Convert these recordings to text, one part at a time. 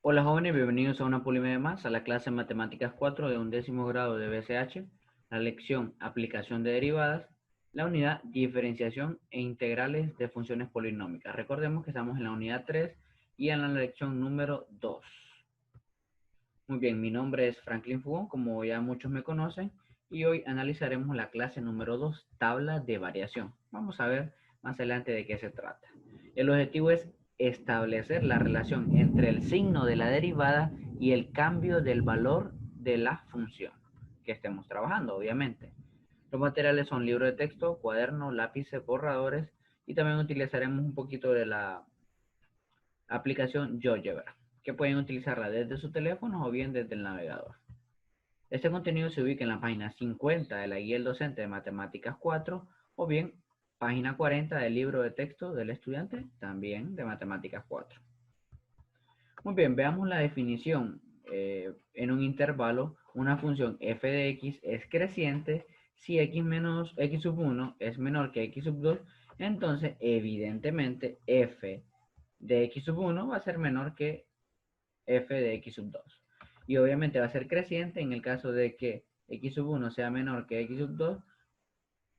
Hola jóvenes, bienvenidos a una Polimedia más, a la clase Matemáticas 4 de 11º grado de BCH, la lección Aplicación de derivadas, la unidad Diferenciación e integrales de funciones polinómicas. Recordemos que estamos en la unidad 3 y en la lección número 2. Muy bien, mi nombre es Franklin Fugón, como ya muchos me conocen, y hoy analizaremos la clase número 2, tabla de variación. Vamos a ver más adelante de qué se trata. El objetivo es establecer la relación entre el signo de la derivada y el cambio del valor de la función que estemos trabajando, obviamente. Los materiales son libro de texto, cuaderno, lápices, borradores, y también utilizaremos un poquito de la aplicación GeoGebra, que pueden utilizarla desde su teléfono o bien desde el navegador. Este contenido se ubica en la página 50 de la guía del docente de Matemáticas 4 o bien página 40 del libro de texto del estudiante, también de Matemáticas 4. Muy bien, veamos la definición. En un intervalo, una función f de x es creciente si x menos x sub 1 es menor que x sub 2, entonces evidentemente f de x sub 1 va a ser menor que f de x sub 2. Y obviamente va a ser creciente en el caso de que x sub 1 sea menor que x sub 2,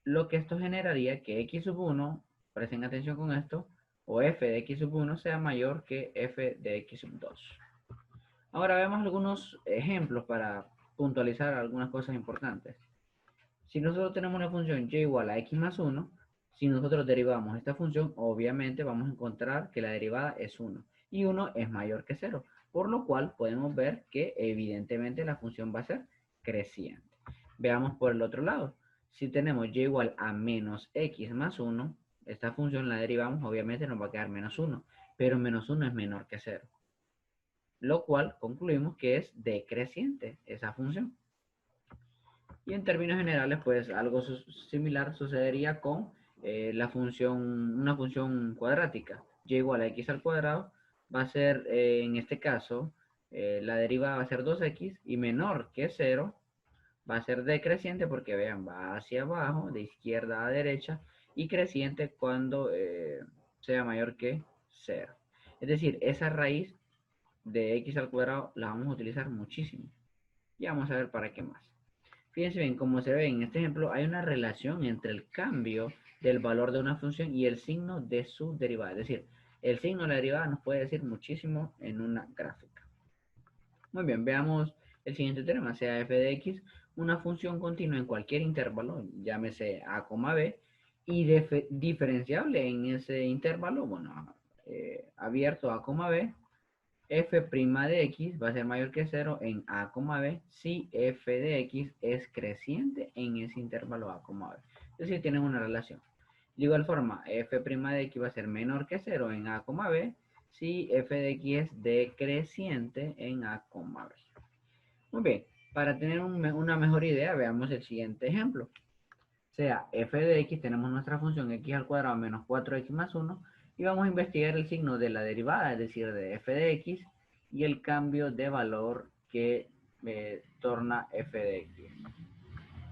lo que esto generaría que x sub 1, presten atención con esto, o f de x sub 1 sea mayor que f de x sub 2. Ahora vemos algunos ejemplos para puntualizar algunas cosas importantes. Si nosotros tenemos una función y igual a x más 1, si nosotros derivamos esta función, obviamente vamos a encontrar que la derivada es 1 y 1 es mayor que 0, por lo cual podemos ver que evidentemente la función va a ser creciente. Veamos por el otro lado. Si tenemos y igual a menos x más 1, esta función la derivamos, obviamente nos va a quedar menos 1, pero menos 1 es menor que 0, lo cual concluimos que es decreciente esa función. Y en términos generales, pues algo similar sucedería con una función cuadrática. Y igual a x al cuadrado va a ser, en este caso, la derivada va a ser 2x y menor que 0 va a ser decreciente porque vean, va hacia abajo, de izquierda a derecha, y creciente cuando sea mayor que 0. Es decir, esa raíz de x al cuadrado la vamos a utilizar muchísimo. Y vamos a ver para qué más. Fíjense bien, como se ve en este ejemplo, hay una relación entre el cambio del valor de una función y el signo de su derivada. Es decir, el signo de la derivada nos puede decir muchísimo en una gráfica. Muy bien, veamos el siguiente teorema, sea f de x, una función continua en cualquier intervalo, llámese a, b, y diferenciable en ese intervalo, bueno, abierto a, b, f' de x va a ser mayor que 0 en a, b si f de x es creciente en ese intervalo a, b. Es decir, tienen una relación. De igual forma, f' de x va a ser menor que 0 en a, b si f de x es decreciente en a, b. Muy bien, para tener una mejor idea, veamos el siguiente ejemplo. Sea f de x, tenemos nuestra función x al cuadrado menos 4x más 1, y vamos a investigar el signo de la derivada, es decir, de f de x, y el cambio de valor que torna f de x.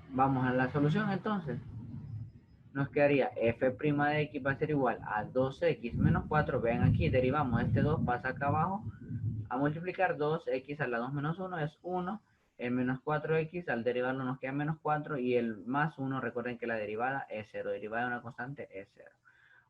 Vamos a la solución entonces. Nos quedaría f' de x va a ser igual a 2x menos 4. Vean aquí, derivamos este 2, pasa acá abajo, a multiplicar 2x a la 2 menos 1 es 1, el menos 4x al derivarlo nos queda menos 4 y el más 1, recuerden que la derivada es 0, derivada de una constante es 0.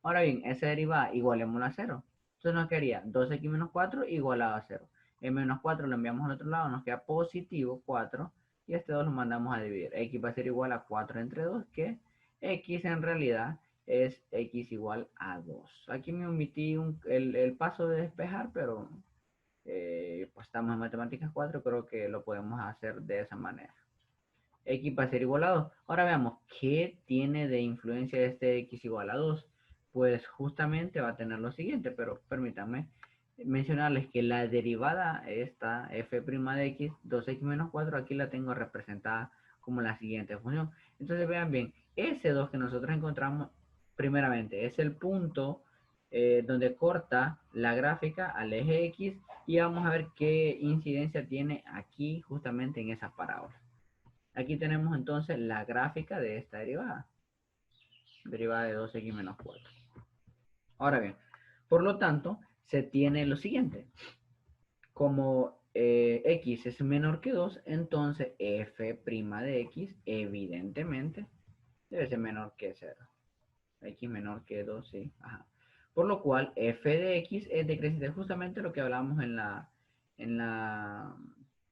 Ahora bien, esa derivada igualémosla a 0, entonces nos quedaría 2x menos 4 igualado a 0. El menos 4 lo enviamos al otro lado, nos queda positivo 4 y este 2 lo mandamos a dividir. X va a ser igual a 4 entre 2, que x en realidad es x igual a 2. Aquí me omití el paso de despejar, pero pues estamos en matemáticas 4, creo que lo podemos hacer de esa manera. X va a ser igual a 2. Ahora veamos, ¿qué tiene de influencia este x igual a 2? Pues justamente va a tener lo siguiente, pero permítanme mencionarles que la derivada esta, f' de x, 2x menos 4, aquí la tengo representada como la siguiente función. Entonces vean bien, ese 2 que nosotros encontramos primeramente es el punto donde corta la gráfica al eje x, y vamos a ver qué incidencia tiene aquí justamente en esa parábola. Aquí tenemos entonces la gráfica de esta derivada. Derivada de 2x menos 4. Ahora bien, por lo tanto, se tiene lo siguiente. Como x es menor que 2, entonces f' de x evidentemente debe ser menor que 0. X menor que 2, sí. Ajá. Por lo cual, f de x es decreciente, justamente lo que hablamos en, la, en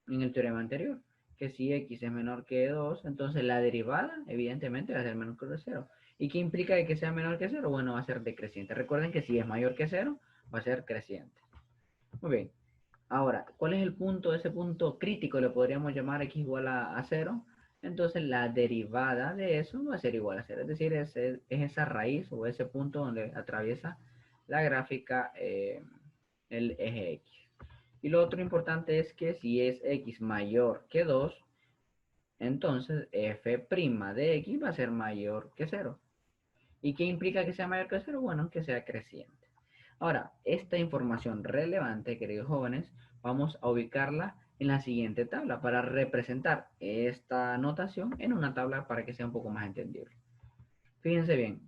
el teorema anterior, que si x es menor que 2, entonces la derivada evidentemente va a ser menor que 0. ¿Y qué implica que sea menor que 0? Bueno, va a ser decreciente. Recuerden que si es mayor que 0, va a ser creciente. Muy bien. Ahora, ¿cuál es el punto? Ese punto crítico le podríamos llamar x igual a 0. Entonces la derivada de eso va a ser igual a 0. Es decir, es esa raíz o ese punto donde atraviesa la gráfica el eje x. Y lo otro importante es que si es x mayor que 2, entonces f' de x va a ser mayor que 0. ¿Y qué implica que sea mayor que 0? Bueno, que sea creciente. Ahora, esta información relevante, queridos jóvenes, vamos a ubicarla en la siguiente tabla para representar esta notación en una tabla para que sea un poco más entendible. Fíjense bien,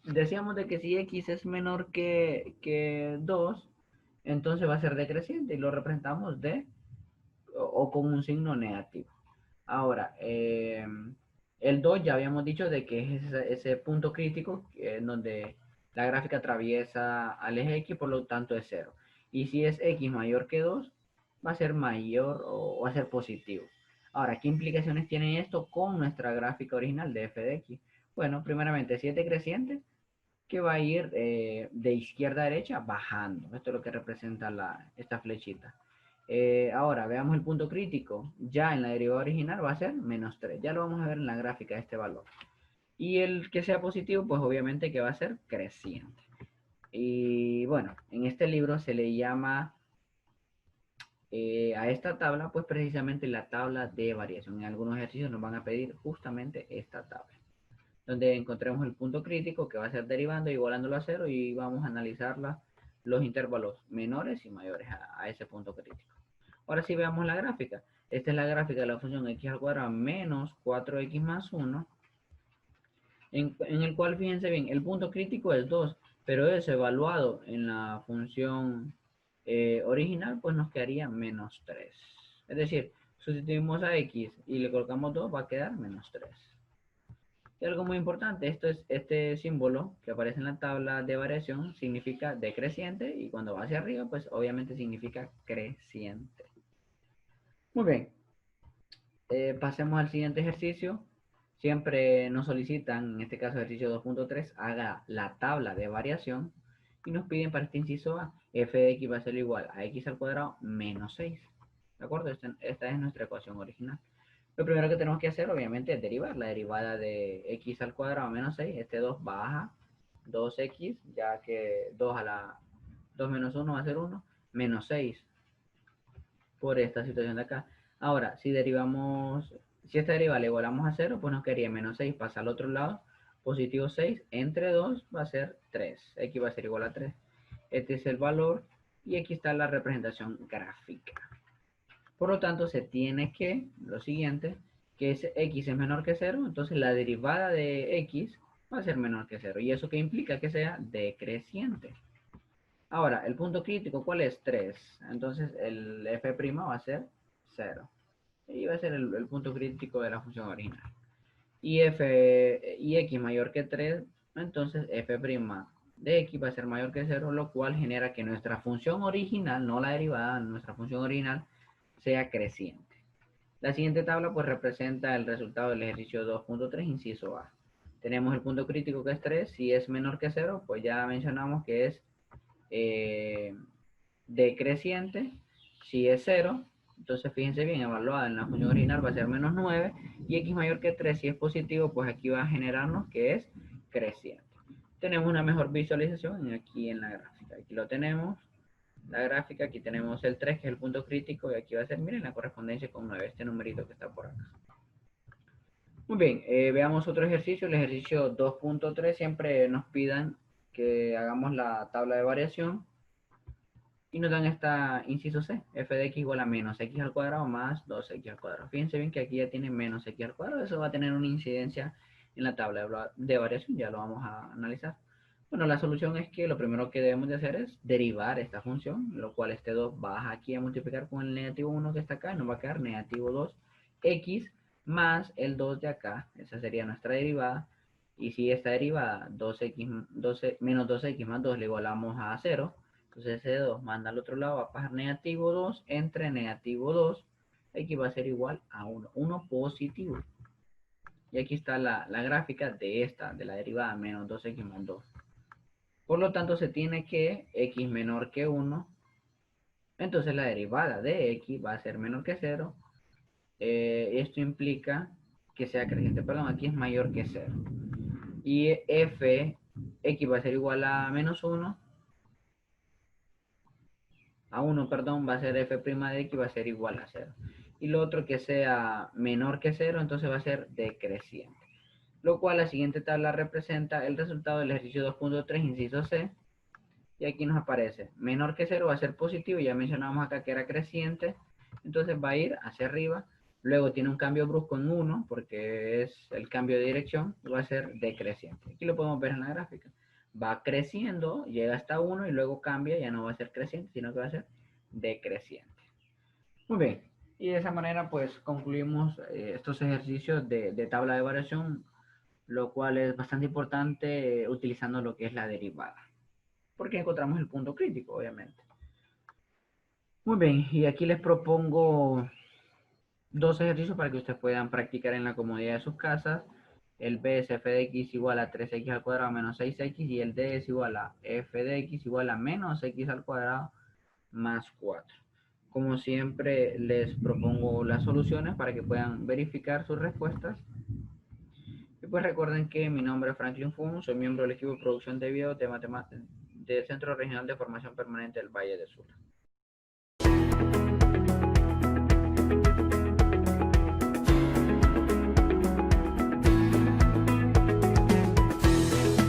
decíamos de que si x es menor que 2, entonces va a ser decreciente y lo representamos o con un signo negativo. Ahora, el 2 ya habíamos dicho de que es ese punto crítico en donde la gráfica atraviesa al eje x, por lo tanto es 0. Y si es x mayor que 2, va a ser mayor o va a ser positivo. Ahora, ¿qué implicaciones tiene esto con nuestra gráfica original de f de x? Bueno, primeramente, si es decreciente, que va a ir de izquierda a derecha bajando. Esto es lo que representa esta flechita. Ahora, veamos el punto crítico. Ya en la derivada original va a ser menos 3. Ya lo vamos a ver en la gráfica de este valor. Y el que sea positivo, pues obviamente que va a ser creciente. Y bueno, en este libro se le llama a esta tabla, pues precisamente la tabla de variación. En algunos ejercicios nos van a pedir justamente esta tabla, donde encontremos el punto crítico que va a ser derivando, igualándolo a 0 y vamos a analizar los intervalos menores y mayores a ese punto crítico. Ahora sí veamos la gráfica. Esta es la gráfica de la función x al cuadrado menos 4x más 1, en el cual, fíjense bien, el punto crítico es 2, pero eso evaluado en la función original, pues nos quedaría menos 3. Es decir, sustituimos a x y le colocamos 2, va a quedar menos 3. Y algo muy importante, este símbolo que aparece en la tabla de variación significa decreciente y cuando va hacia arriba, pues obviamente significa creciente. Muy bien, pasemos al siguiente ejercicio. Siempre nos solicitan, en este caso ejercicio 2.3, haga la tabla de variación y nos piden para este inciso A, f de x va a ser igual a x al cuadrado menos 6. ¿De acuerdo? Esta es nuestra ecuación original. Lo primero que tenemos que hacer, obviamente, es derivar. La derivada de x al cuadrado menos 6, este 2 baja 2x, ya que 2 a la 2 menos 1 va a ser 1, menos 6 por esta situación de acá. Ahora, si esta derivada la igualamos a 0, pues nos quedaría menos 6 pasa al otro lado, positivo 6 entre 2 va a ser 3, x va a ser igual a 3. Este es el valor y aquí está la representación gráfica. Por lo tanto, se tiene que, lo siguiente, que x es menor que 0, entonces la derivada de x va a ser menor que 0. ¿Y eso qué implica? Que sea decreciente. Ahora, el punto crítico, ¿cuál es? 3. Entonces, el f' va a ser 0. Y va a ser el punto crítico de la función original. Y x mayor que 3, entonces f' de x va a ser mayor que 0, lo cual genera que nuestra función original, no la derivada, nuestra función original sea creciente. La siguiente tabla pues representa el resultado del ejercicio 2.3, inciso A. Tenemos el punto crítico que es 3, si es menor que 0, pues ya mencionamos que es decreciente, si es 0, entonces fíjense bien, evaluada en la función original va a ser menos 9, y x mayor que 3, si es positivo, pues aquí va a generarnos que es creciente. Tenemos una mejor visualización aquí en la gráfica. Aquí lo tenemos, la gráfica, aquí tenemos el 3, que es el punto crítico, y aquí va a ser, miren, la correspondencia con 9, este numerito que está por acá. Muy bien, veamos otro ejercicio, el ejercicio 2.3, siempre nos pidan que hagamos la tabla de variación, y nos dan esta inciso C, f de x igual a menos x al cuadrado más 2x al cuadrado. Fíjense bien que aquí ya tiene menos x al cuadrado, eso va a tener una incidencia en la tabla de variación, ya lo vamos a analizar. Bueno, la solución es que lo primero que debemos de hacer es derivar esta función, lo cual este 2 baja aquí a multiplicar con el negativo 1 que está acá, y nos va a quedar negativo 2x más el 2 de acá, esa sería nuestra derivada, y si esta derivada 2x, 12, menos 2x más 2 le igualamos a 0, entonces ese 2 manda al otro lado, va a pasar negativo 2 entre negativo 2, x va a ser igual a 1 positivo. Y aquí está la gráfica de esta, de la derivada menos 2x más 2. Por lo tanto, se tiene que x menor que 1. Entonces la derivada de x va a ser menor que 0. Esto implica que sea creciente. Perdón, aquí es mayor que 0. Y f, x va a ser igual a menos 1. A 1, perdón, va a ser f' de x va a ser igual a 0. Y lo otro que sea menor que 0, entonces va a ser decreciente. Lo cual la siguiente tabla representa el resultado del ejercicio 2.3, inciso C. Y aquí nos aparece menor que 0 va a ser positivo, ya mencionamos acá que era creciente, entonces va a ir hacia arriba, luego tiene un cambio brusco en 1 porque es el cambio de dirección, va a ser decreciente. Aquí lo podemos ver en la gráfica, va creciendo, llega hasta 1 y luego cambia, ya no va a ser creciente, sino que va a ser decreciente. Muy bien, y de esa manera pues concluimos estos ejercicios de tabla de variación, lo cual es bastante importante utilizando lo que es la derivada, porque encontramos el punto crítico, obviamente. Muy bien, y aquí les propongo dos ejercicios para que ustedes puedan practicar en la comodidad de sus casas. El b es f de x igual a 3x al cuadrado menos 6x y el d es igual a f de x igual a menos x al cuadrado más 4. Como siempre, les propongo las soluciones para que puedan verificar sus respuestas. Y pues recuerden que mi nombre es Franklin Fun, soy miembro del equipo de producción de video del Centro Regional de Formación Permanente del Valle del Sur.